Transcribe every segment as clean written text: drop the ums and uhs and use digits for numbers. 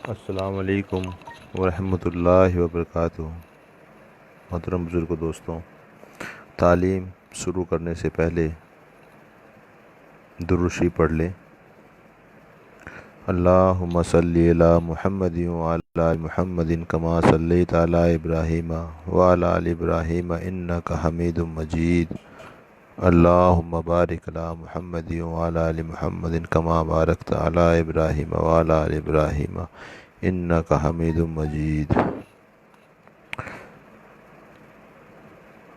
السلام علیکم ورحمۃ اللہ وبرکاتہ۔ محترم بزرگ دوستوں، تعلیم شروع کرنے سے پہلے درود شریف پڑھ لیں۔ اللہم صلی علی محمد وعلی آل محمد کما صلیت علی ابراہیم وعلی آل ابراہیم انک حمید مجید۔ اللہم بارک علی محمد وعلی آل محمد کما بارکت علی ابراہیم وعلی آل ابراہیم انک حمید مجید۔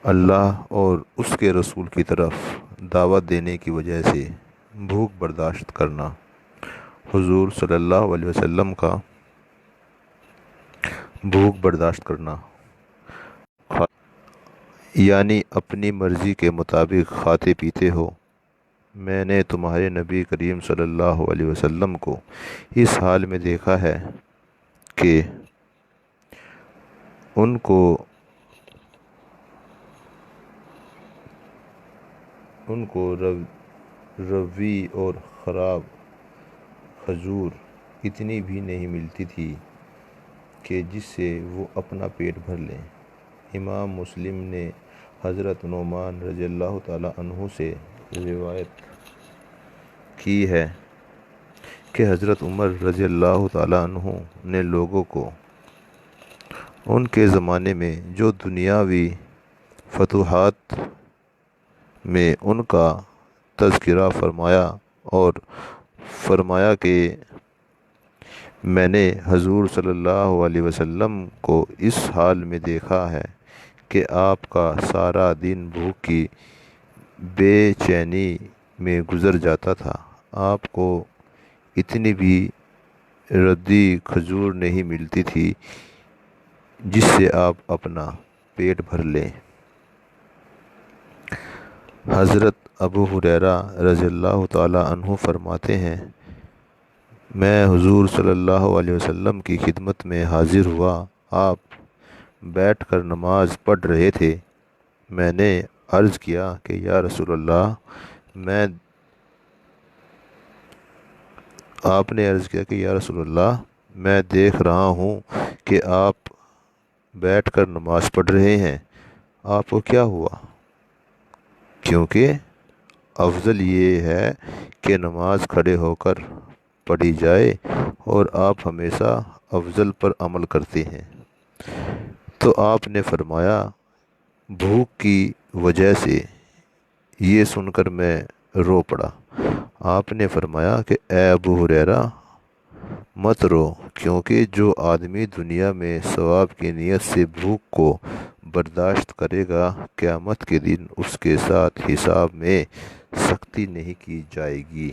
اللہ اور اس کے رسول کی طرف دعوت دینے کی وجہ سے بھوک برداشت کرنا۔ حضور صلی اللہ علیہ وسلم کا بھوک برداشت کرنا یعنی اپنی مرضی کے مطابق کھاتے پیتے ہو۔ میں نے تمہارے نبی کریم صلی اللہ علیہ وسلم کو اس حال میں دیکھا ہے کہ ان کو روی اور خراب کھجور اتنی بھی نہیں ملتی تھی کہ جس سے وہ اپنا پیٹ بھر لیں۔ امام مسلم نے حضرت نعمان رضی اللہ تعالیٰ عنہ سے روایت کی ہے کہ حضرت عمر رضی اللہ تعالیٰ عنہ نے لوگوں کو ان کے زمانے میں جو دنیاوی فتوحات میں ان کا تذکرہ فرمایا اور فرمایا کہ میں نے حضور صلی اللہ علیہ وسلم کو اس حال میں دیکھا ہے کہ آپ کا سارا دن بھوک کی بے چینی میں گزر جاتا تھا۔ آپ کو اتنی بھی ردی کھجور نہیں ملتی تھی جس سے آپ اپنا پیٹ بھر لیں۔ حضرت ابو ہریرہ رضی اللہ تعالیٰ عنہ فرماتے ہیں، میں حضور صلی اللہ علیہ وسلم کی خدمت میں حاضر ہوا۔ آپ بیٹھ کر نماز پڑھ رہے تھے۔ میں نے عرض کیا کہ یا رسول اللہ آپ نے عرض کیا کہ یا رسول اللہ میں دیکھ رہا ہوں کہ آپ بیٹھ کر نماز پڑھ رہے ہیں، آپ کو کیا ہوا؟ کیونکہ افضل یہ ہے کہ نماز کھڑے ہو کر پڑھی جائے اور آپ ہمیشہ افضل پر عمل کرتے ہیں۔ تو آپ نے فرمایا، بھوک کی وجہ سے۔ یہ سن کر میں رو پڑا۔ آپ نے فرمایا کہ اے ابو ہریرہ مت رو، کیونکہ جو آدمی دنیا میں ثواب کی نیت سے بھوک کو برداشت کرے گا، قیامت کے دن اس کے ساتھ حساب میں سختی نہیں کی جائے گی۔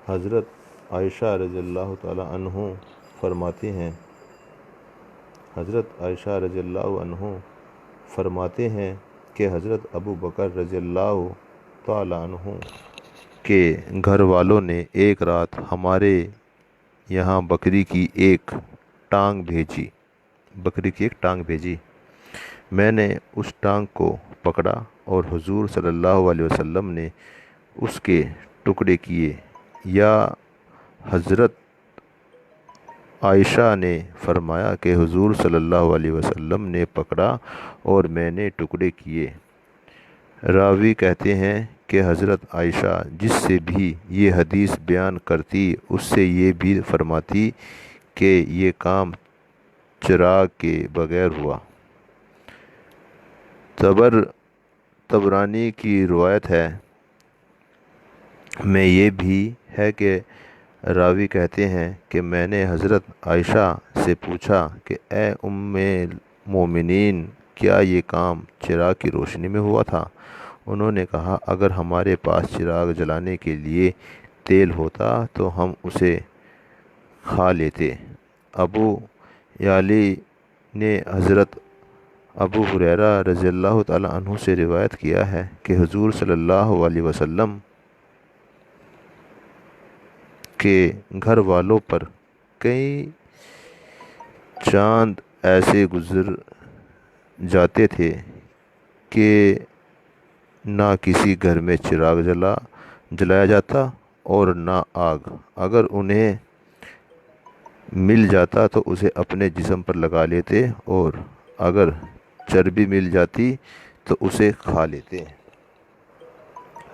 حضرت عائشہ رضی اللہ تعالیٰ عنہ فرماتے ہیں کہ حضرت ابو بکر رضی اللہ تعالیٰ عنہ کے گھر والوں نے ایک رات ہمارے یہاں بکری کی ایک ٹانگ بھیجی۔ میں نے اس ٹانگ کو پکڑا اور حضور صلی اللہ علیہ وسلم نے اس کے ٹکڑے کیے، یا حضرت عائشہ نے فرمایا کہ حضور صلی اللہ علیہ وسلم نے پکڑا اور میں نے ٹکڑے کیے۔ راوی کہتے ہیں کہ حضرت عائشہ جس سے بھی یہ حدیث بیان کرتی اس سے یہ بھی فرماتی کہ یہ کام چراغ کے بغیر ہوا۔ طبرانی کی روایت میں یہ بھی ہے کہ راوی کہتے ہیں کہ میں نے حضرت عائشہ سے پوچھا کہ اے ام المومنین، کیا یہ کام چراغ کی روشنی میں ہوا تھا؟ انہوں نے کہا، اگر ہمارے پاس چراغ جلانے کے لیے تیل ہوتا تو ہم اسے کھا لیتے۔ ابو یعلی نے حضرت ابو ہریرہ رضی اللہ تعالیٰ عنہ سے روایت کیا ہے کہ حضور صلی اللہ علیہ وسلم کے گھر والوں پر کئی چاند ایسے گزر جاتے تھے کہ نہ کسی گھر میں چراغ جلایا جاتا اور نہ آگ۔ اگر انہیں مل جاتا تو اسے اپنے جسم پر لگا لیتے، اور اگر چربی مل جاتی تو اسے کھا لیتے۔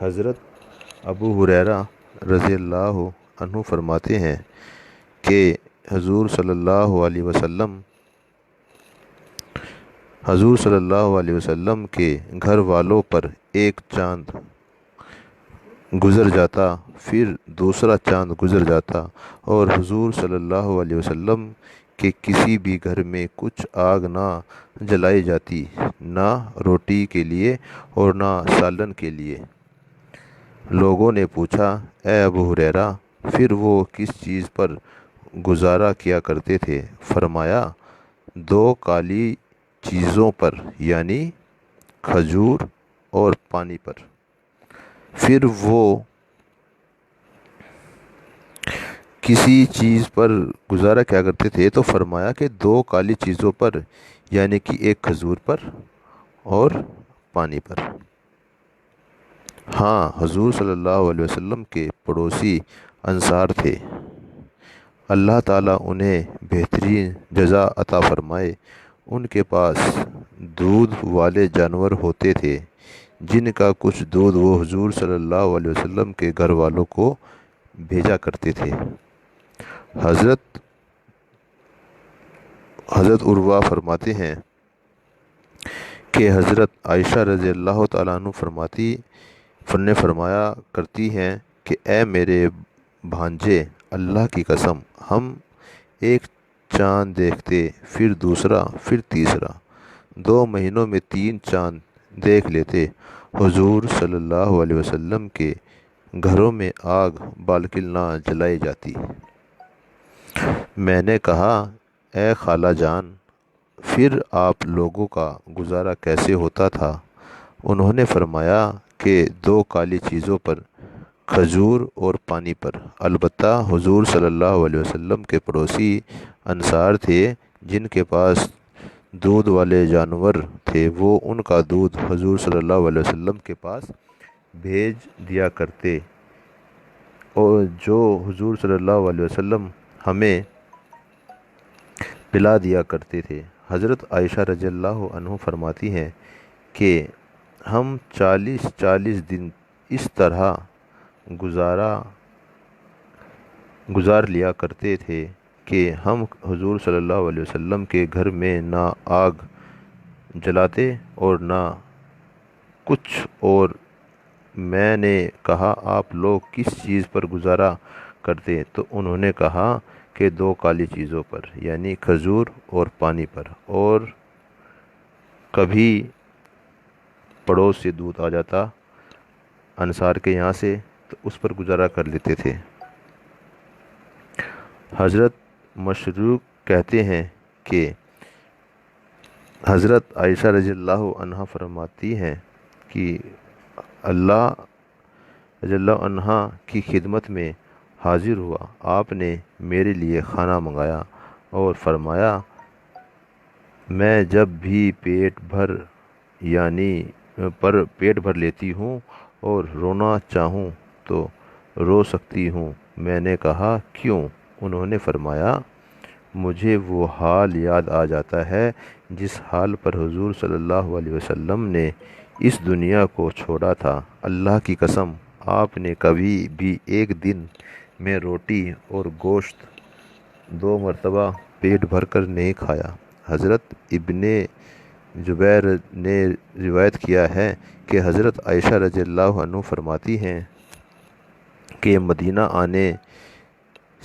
حضرت ابو ہریرہ رضی اللہ عنہ فرماتے ہیں کہ حضور صلی اللہ علیہ وسلم کے گھر والوں پر ایک چاند گزر جاتا، پھر دوسرا چاند گزر جاتا، اور حضور صلی اللہ علیہ وسلم کے کسی بھی گھر میں کچھ آگ نہ جلائی جاتی، نہ روٹی کے لیے اور نہ سالن کے لیے۔ لوگوں نے پوچھا، اے ابو ہریرہ، پھر وہ کس چیز پر گزارا کیا کرتے تھے؟ فرمایا، دو کالی چیزوں پر، یعنی کھجور اور پانی پر۔ پھر وہ کسی چیز پر گزارا کیا کرتے تھے تو فرمایا کہ دو کالی چیزوں پر، یعنی کہ ایک کھجور پر اور پانی پر۔ ہاں، حضور صلی اللہ علیہ وسلم کے پڑوسی انصار تھے، اللہ تعالیٰ انہیں بہترین جزا عطا فرمائے۔ ان کے پاس دودھ والے جانور ہوتے تھے، جن کا کچھ دودھ وہ حضور صلی اللہ علیہ وسلم کے گھر والوں کو بھیجا کرتے تھے۔ حضرت عروہ فرماتے ہیں کہ حضرت عائشہ رضی اللہ تعالیٰ عنہ نے فرمایا کرتی ہیں کہ اے میرے بھانجے، اللہ کی قسم، ہم ایک چاند دیکھتے، پھر دوسرا، پھر تیسرا، 2 مہینوں میں 3 چاند دیکھ لیتے۔ حضور صلی اللہ علیہ وسلم کے گھروں میں آگ بالکل نہ جلائی جاتی۔ میں نے کہا، اے خالہ جان، پھر آپ لوگوں کا گزارا کیسے ہوتا تھا؟ انہوں نے فرمایا کہ 2 کالی چیزوں پر، کھجور اور پانی پر۔ البتہ حضور صلی اللہ علیہ وسلم کے پڑوسی انصار تھے، جن کے پاس دودھ والے جانور تھے، وہ ان کا دودھ حضور صلی اللہ علیہ وسلم کے پاس بھیج دیا کرتے، اور جو حضور صلی اللہ علیہ وسلم ہمیں پلا دیا کرتے تھے۔ حضرت عائشہ رضی اللہ عنہ فرماتی ہیں کہ ہم 40 دن اس طرح گزار لیا کرتے تھے کہ ہم حضور صلی اللہ علیہ وسلم کے گھر میں نہ آگ جلاتے اور نہ کچھ اور۔ میں نے کہا، آپ لوگ کس چیز پر گزارا کرتے؟ تو انہوں نے کہا کہ 2 کالی چیزوں پر، یعنی کھجور اور پانی پر، اور کبھی پڑوس سے دودھ آ جاتا انصار کے یہاں سے تو اس پر گزارا کر لیتے تھے۔ حضرت مشروق کہتے ہیں کہ حضرت عائشہ رضی اللہ عنہا فرماتی ہیں کہ اللہ رضی اللہ عنہا کی خدمت میں حاضر ہوا، آپ نے میرے لیے کھانا منگایا اور فرمایا، میں جب بھی پیٹ بھر لیتی ہوں اور رونا چاہوں تو رو سکتی ہوں۔ میں نے کہا، کیوں؟ انہوں نے فرمایا، مجھے وہ حال یاد آ جاتا ہے جس حال پر حضور صلی اللہ علیہ وسلم نے اس دنیا کو چھوڑا تھا۔ اللہ کی قسم، آپ نے کبھی بھی ایک دن میں روٹی اور گوشت 2 مرتبہ پیٹ بھر کر نہیں کھایا۔ حضرت ابن جبیر نے روایت کیا ہے کہ حضرت عائشہ رضی اللہ عنہ فرماتی ہیں کہ مدینہ آنے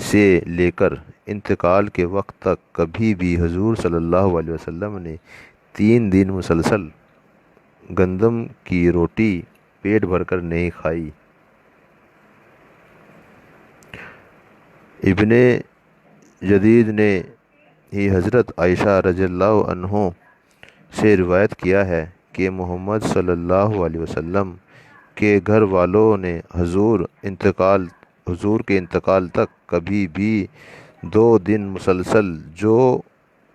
سے لے کر انتقال کے وقت تک کبھی بھی حضور صلی اللہ علیہ وسلم نے 3 دن مسلسل گندم کی روٹی پیٹ بھر کر نہیں کھائی۔ ابن جدید نے ہی حضرت عائشہ رضی اللہ عنہ سے روایت کیا ہے کہ محمد صلی اللہ علیہ وسلم کے گھر والوں نے حضور کے انتقال تک کبھی بھی 2 دن مسلسل جو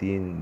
3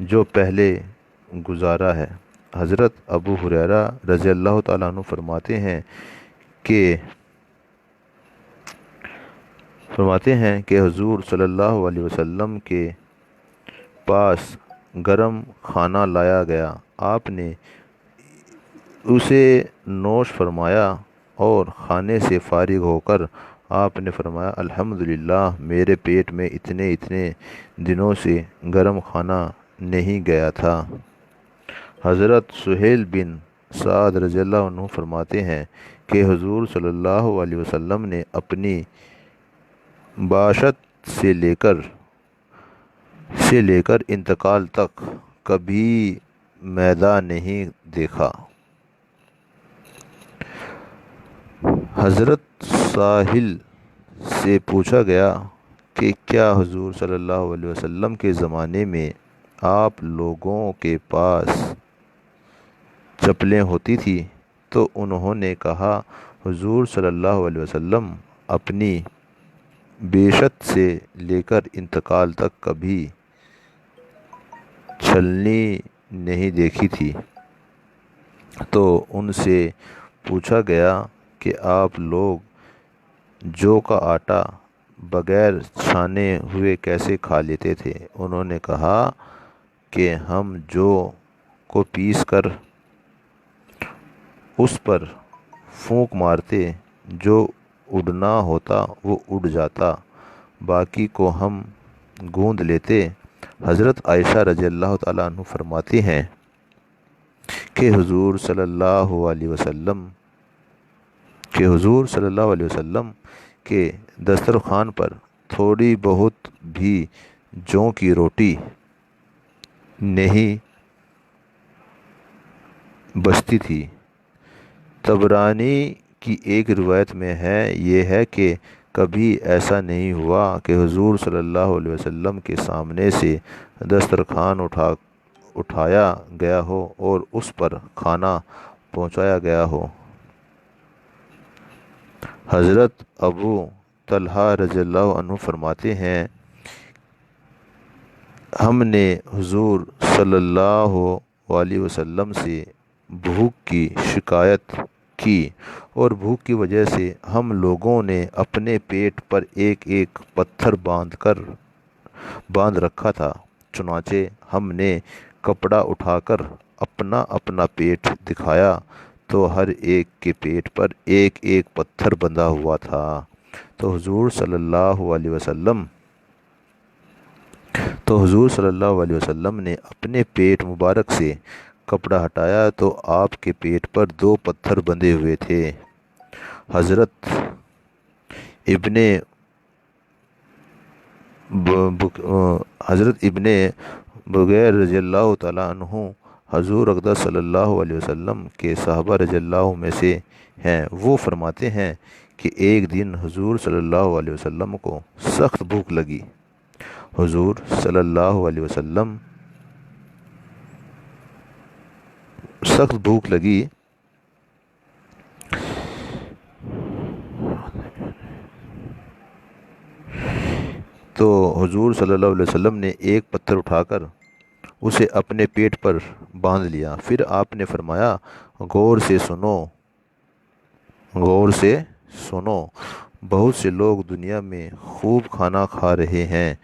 جو پہلے گزارا ہے۔ حضرت ابو ہریرہ رضی اللہ تعالیٰ عنہ کہ فرماتے ہیں کہ حضور صلی اللہ علیہ وسلم کے پاس گرم کھانا لایا گیا، آپ نے اسے نوش فرمایا اور کھانے سے فارغ ہو کر آپ نے فرمایا الحمدللہ، میرے پیٹ میں اتنے دنوں سے گرم کھانا نہیں گیا تھا۔ حضرت سہیل بن سعد رضی اللہ عنہ فرماتے ہیں کہ حضور صلی اللہ علیہ وسلم نے اپنی بعثت سے لے کر انتقال تک کبھی میدان نہیں دیکھا۔ حضرت ساحل سے پوچھا گیا کہ کیا حضور صلی اللہ علیہ وسلم کے زمانے میں آپ لوگوں کے پاس چپلیں ہوتی تھی؟ تو انہوں نے کہا حضور صلی اللہ علیہ وسلم اپنی بعثت سے لے کر انتقال تک کبھی چھلنی نہیں دیکھی تھی۔ تو ان سے پوچھا گیا کہ آپ لوگ جو کا آٹا بغیر چھانے ہوئے کیسے کھا لیتے تھے؟ انہوں نے کہا کہ ہم جو کو پیس کر اس پر پھونک مارتے، جو اڑنا ہوتا وہ اڑ جاتا، باقی کو ہم گوندھ لیتے۔ حضرت عائشہ رضی اللہ تعالیٰ عنہ فرماتی ہیں کہ حضور صلی اللہ علیہ وسلم کے دسترخوان پر تھوڑی بہت بھی جوں کی روٹی نہیں بچتی تھی۔ طبرانی کی ایک روایت میں یہ ہے کہ کبھی ایسا نہیں ہوا کہ حضور صلی اللہ علیہ وسلم کے سامنے سے دسترخوان اٹھایا گیا ہو اور اس پر کھانا پہنچایا گیا ہو۔ حضرت ابو طلحہ رضی اللہ عنہ فرماتے ہیں ہم نے حضور صلی اللہ علیہ وسلم سے بھوک کی شکایت کی اور بھوک کی وجہ سے ہم لوگوں نے اپنے پیٹ پر ایک ایک پتھر باندھ رکھا تھا، چنانچہ ہم نے کپڑا اٹھا کر اپنا اپنا پیٹ دکھایا تو ہر ایک کے پیٹ پر ایک ایک پتھر بندھا ہوا تھا۔ تو حضور صلی اللہ علیہ وسلم نے اپنے پیٹ مبارک سے کپڑا ہٹایا تو آپ کے پیٹ پر 2 پتھر بندھے ہوئے تھے۔ حضرت ابن بغیر رضی اللہ تعالیٰ عنہ حضور اقدس صلی اللہ علیہ وسلم کے صحابہ رضی اللہ میں سے ہیں۔ وہ فرماتے ہیں کہ ایک دن حضور صلی اللہ علیہ وسلم کو سخت بھوک لگی۔ حضور صلی اللہ علیہ وسلم سخت بھوک لگی تو حضور صلی اللہ علیہ وسلم نے ایک پتھر اٹھا کر اسے اپنے پیٹ پر باندھ لیا۔ پھر آپ نے فرمایا غور سے سنو، بہت سے لوگ دنیا میں خوب کھانا کھا رہے ہیں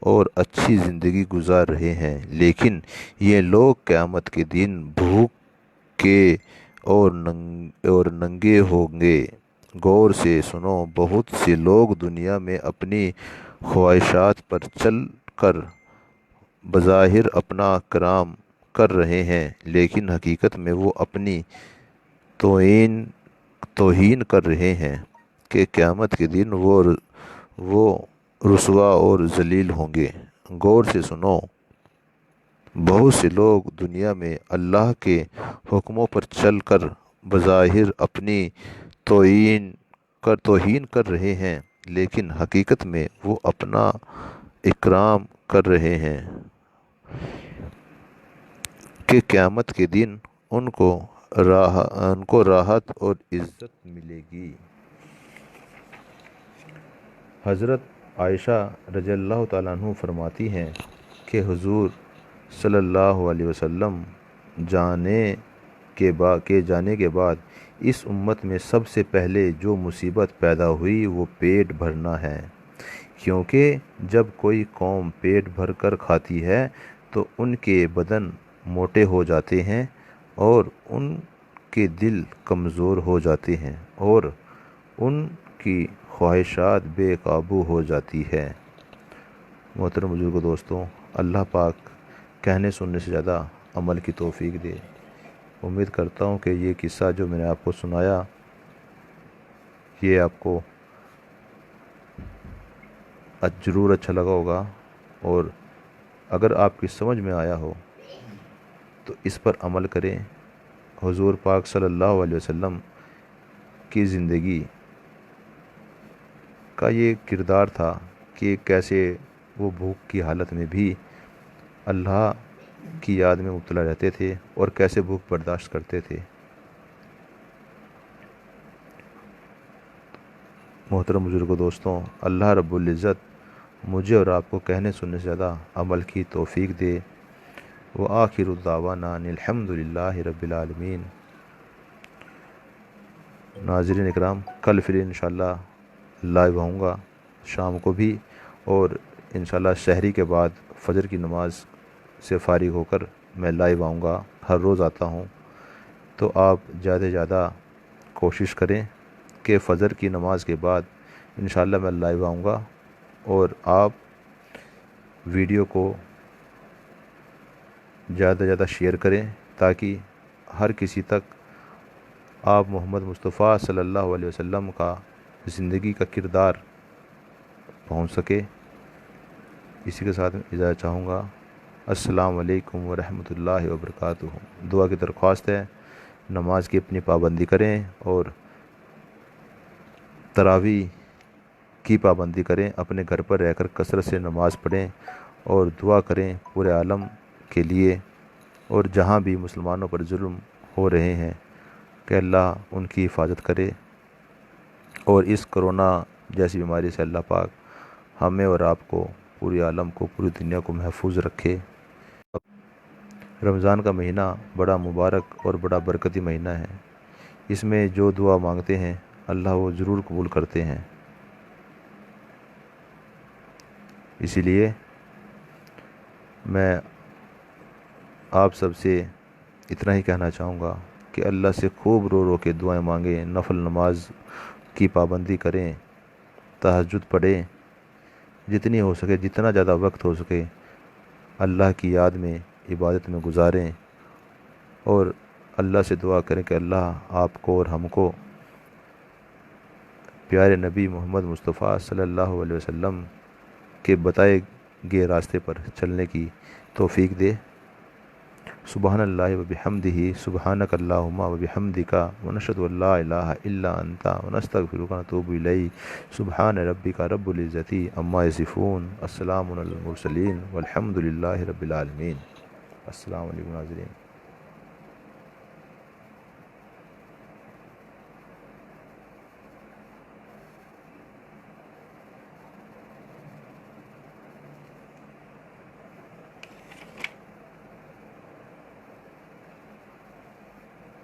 اور اچھی زندگی گزار رہے ہیں، لیکن یہ لوگ قیامت کے دن بھوکے اور ننگے ہوں گے۔ غور سے سنو، بہت سے لوگ دنیا میں اپنی خواہشات پر چل کر بظاہر اپنا کرام کر رہے ہیں، لیکن حقیقت میں وہ اپنی توہین کر رہے ہیں کہ قیامت کے دن وہ رسوا اور ذلیل ہوں گے۔ غور سے سنو، بہت سے لوگ دنیا میں اللہ کے حکموں پر چل کر بظاہر اپنی توہین کر رہے ہیں، لیکن حقیقت میں وہ اپنا اکرام کر رہے ہیں کہ قیامت کے دن ان کو راحت اور عزت ملے گی۔ حضرت عائشہ رضی اللہ تعالیٰ عنہ فرماتی ہیں کہ حضور صلی اللہ علیہ وسلم جانے کے بعد اس امت میں سب سے پہلے جو مصیبت پیدا ہوئی وہ پیٹ بھرنا ہے، کیونکہ جب کوئی قوم پیٹ بھر کر کھاتی ہے تو ان کے بدن موٹے ہو جاتے ہیں اور ان کے دل کمزور ہو جاتے ہیں اور ان کی خواہشات بے قابو ہو جاتی ہے۔ محترم بزرگ دوستوں، اللہ پاک کہنے سننے سے زیادہ عمل کی توفیق دے۔ امید کرتا ہوں کہ یہ قصہ جو میں نے آپ کو سنایا یہ آپ کو ضرور اچھا لگا ہوگا، اور اگر آپ کی سمجھ میں آیا ہو تو اس پر عمل کریں۔ حضور پاک صلی اللہ علیہ وسلم کی زندگی کا یہ کردار تھا کہ کیسے وہ بھوک کی حالت میں بھی اللہ کی یاد میں مبتلا رہتے تھے اور کیسے بھوک برداشت کرتے تھے۔ محترم بزرگوں دوستوں، اللہ رب العزت مجھے اور آپ کو کہنے سننے سے زیادہ عمل کی توفیق دے۔ وآخر دعوانا ان الحمد للہ رب العالمین۔ ناظرین اکرام، کل پھر انشاءاللہ لائیو آؤں گا شام کو بھی، اور انشاءاللہ سحری کے بعد فجر کی نماز سے فارغ ہو کر میں لائیو آؤں گا۔ ہر روز آتا ہوں، تو آپ زیادہ سے زیادہ کوشش کریں کہ فجر کی نماز کے بعد انشاءاللہ میں لائیو آؤں گا، اور آپ ویڈیو کو زیادہ سے زیادہ شیئر کریں تاکہ ہر کسی تک آپ محمد مصطفیٰ صلی اللہ علیہ وسلم کا زندگی کا کردار پہنچ سکے۔ اسی کے ساتھ اجازت چاہوں گا۔ السلام علیکم ورحمۃ اللہ وبرکاتہ۔ دعا کی درخواست ہے، نماز کی اپنی پابندی کریں اور تراویح کی پابندی کریں، اپنے گھر پر رہ کر کثرت سے نماز پڑھیں اور دعا کریں پورے عالم کے لیے، اور جہاں بھی مسلمانوں پر ظلم ہو رہے ہیں کہ اللہ ان کی حفاظت کرے، اور اس کرونا جیسی بیماری سے اللہ پاک ہمیں اور آپ کو، پوری عالم کو، پوری دنیا کو محفوظ رکھے۔ رمضان کا مہینہ بڑا مبارک اور بڑا برکتی مہینہ ہے۔ اس میں جو دعا مانگتے ہیں اللہ وہ ضرور قبول کرتے ہیں۔ اسی لیے میں آپ سب سے اتنا ہی کہنا چاہوں گا کہ اللہ سے خوب رو رو کے دعائیں مانگیں، نفل نماز کی پابندی کریں، تہجد پڑھیں، جتنی ہو سکے، جتنا زیادہ وقت ہو سکے اللہ کی یاد میں، عبادت میں گزاریں، اور اللہ سے دعا کریں کہ اللہ آپ کو اور ہم کو پیارے نبی محمد مصطفیٰ صلی اللہ علیہ وسلم کے بتائے گئے راستے پر چلنے کی توفیق دے۔ سبحان اللہ و بحمدہ، سبحانک اللہم و بحمدک، ونشہد ان لا الہ الا انت ونستغفرک ونتوب الیک۔ سبحان ربک رب العزت عما یصفون، السلام علی المرسلین والحمد للہ رب العالمین۔ السلام علیکم ناظرین۔